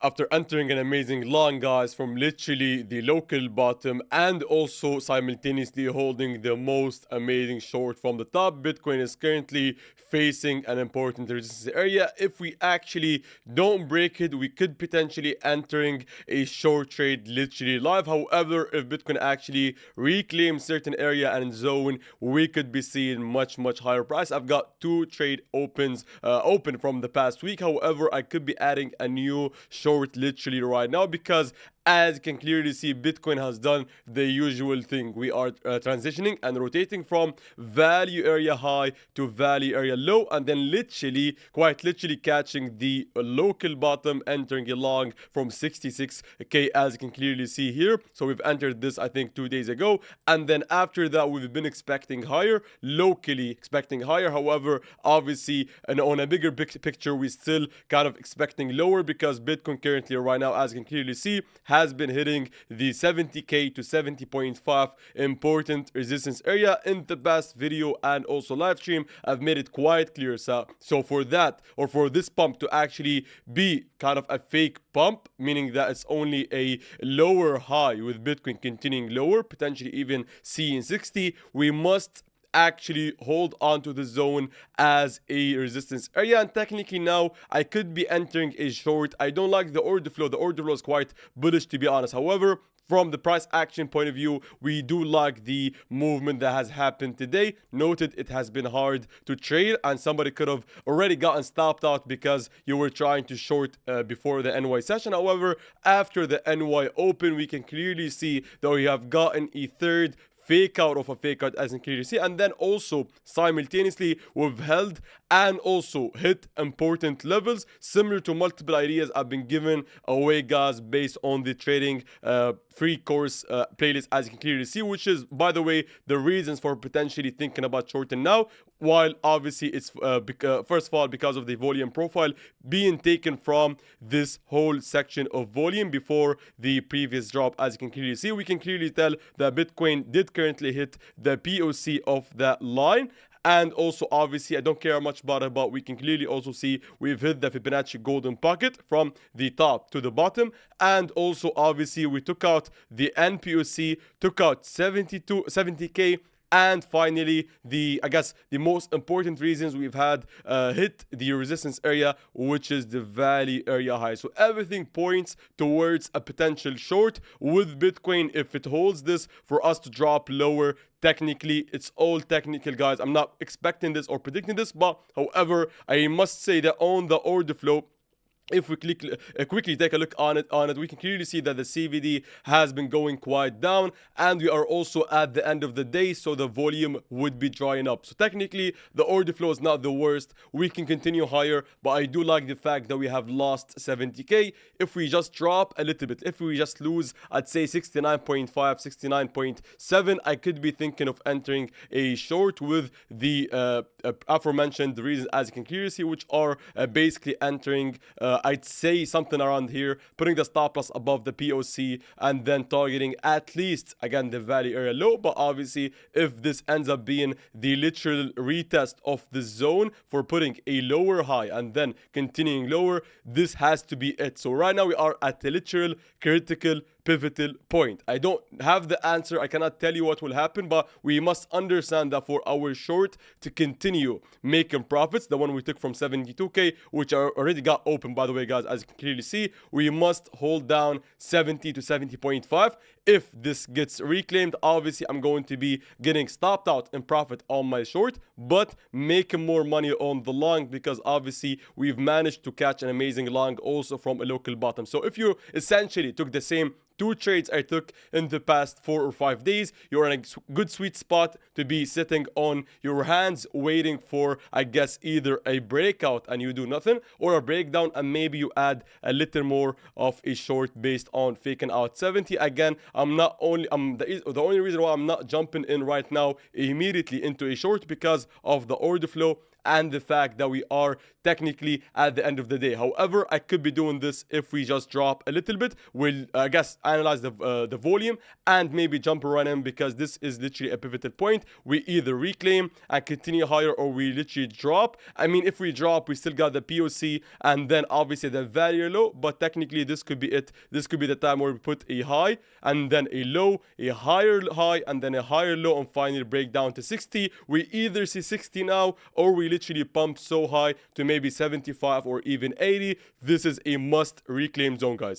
After entering an amazing long, guys, from literally the local bottom and also simultaneously holding the most amazing short from the top, Bitcoin is currently facing an important resistance area. If we actually don't break it, we could potentially entering a short trade literally live. However, if Bitcoin actually reclaims certain area and zone, we could be seeing much higher price. I've got two trade open from the past week. However, I could be adding a new short literally right now because as you can clearly see, Bitcoin has done the usual thing. We are transitioning and rotating from value area high to value area low, and then quite literally catching the local bottom, entering a long from 66k as you can clearly see here. So we've entered this, I think, 2 days ago, and then after that we've been expecting higher, locally expecting higher. However, obviously, and on a bigger picture, we still kind of expecting lower because Bitcoin currently right now, as you can clearly see, has been hitting the 70k to 70.5 important resistance area in the past video and also live stream. I've made it quite clear. So for that, or for this pump to actually be kind of a fake pump, meaning that it's only a lower high with Bitcoin continuing lower, potentially even seeing 60, we must actually hold on to the zone as a resistance area. And technically now I could be entering a short. I don't like the order flow. The order flow is quite bullish, to be honest. However, from the price action point of view, we do like the movement that has happened today. Noted it has been hard to trade, and somebody could have already gotten stopped out because you were trying to short before the NY session. However, after the NY open, we can clearly see that we have gotten a third fake out of a fake out, as you can clearly see, and then also simultaneously we've held and also hit important levels similar to multiple ideas I've been giving away, guys, based on the trading free course playlist, as you can clearly see, which is, by the way, the reasons for potentially thinking about shorting now. While obviously it's first of all because of the volume profile being taken from this whole section of volume before the previous drop. As you can clearly see, we can clearly tell that Bitcoin did currently hit the POC of that line. And also, obviously, I don't care much about it, but we can clearly also see we've hit the Fibonacci golden pocket from the top to the bottom. And also, obviously, we took out the NPOC, took out 70k. And finally, I guess the most important reasons we've had hit the resistance area, which is the value area high. So everything points towards a potential short with Bitcoin if it holds this for us to drop lower. Technically, it's all technical, guys. I'm not expecting this or predicting this, but however, I must say that on the order flow, if we quickly take a look on it, we can clearly see that the CVD has been going quite down, and we are also at the end of the day, so the volume would be drying up. So technically, the order flow is not the worst. We can continue higher, but I do like the fact that we have lost 70k. If we just drop a little bit, if we just lose, I'd say 69.5, 69.7, I could be thinking of entering a short with the aforementioned reasons, as you can clearly see, which are basically entering I'd say something around here, putting the stop loss above the POC, and then targeting at least, again, the value area low. But obviously, if this ends up being the literal retest of the zone for putting a lower high and then continuing lower, this has to be it. So right now we are at the literal critical pivotal point. I don't have the answer. I cannot tell you what will happen, but we must understand that for our short to continue making profits, the one we took from 72k, which already got open, by the way, guys, as you can clearly see, we must hold down 70 to 70.5. If this gets reclaimed, obviously I'm going to be getting stopped out in profit on my short, but making more money on the long because obviously we've managed to catch an amazing long also from a local bottom. So if you essentially took the same two trades I took in the past 4 or 5 days, you're in a good sweet spot to be sitting on your hands waiting for, I guess, either a breakout and you do nothing, or a breakdown and maybe you add a little more of a short based on faking out 70. Again, the only reason why I'm not jumping in right now immediately into a short because of the order flow and the fact that we are technically at the end of the day. However, I could be doing this if we just drop a little bit. We'll, I guess, analyze the volume and maybe jump around in, because this is literally a pivotal point. We either reclaim and continue higher, or we literally drop. I mean, if we drop, we still got the POC and then obviously the very low, but technically this could be it. This could be the time where we put a high and then a low, a higher high, and then a higher low, and finally break down to 60. We either see 60 now, or we literally pump so high to maybe 75 or even 80. This is a must reclaim zone, guys.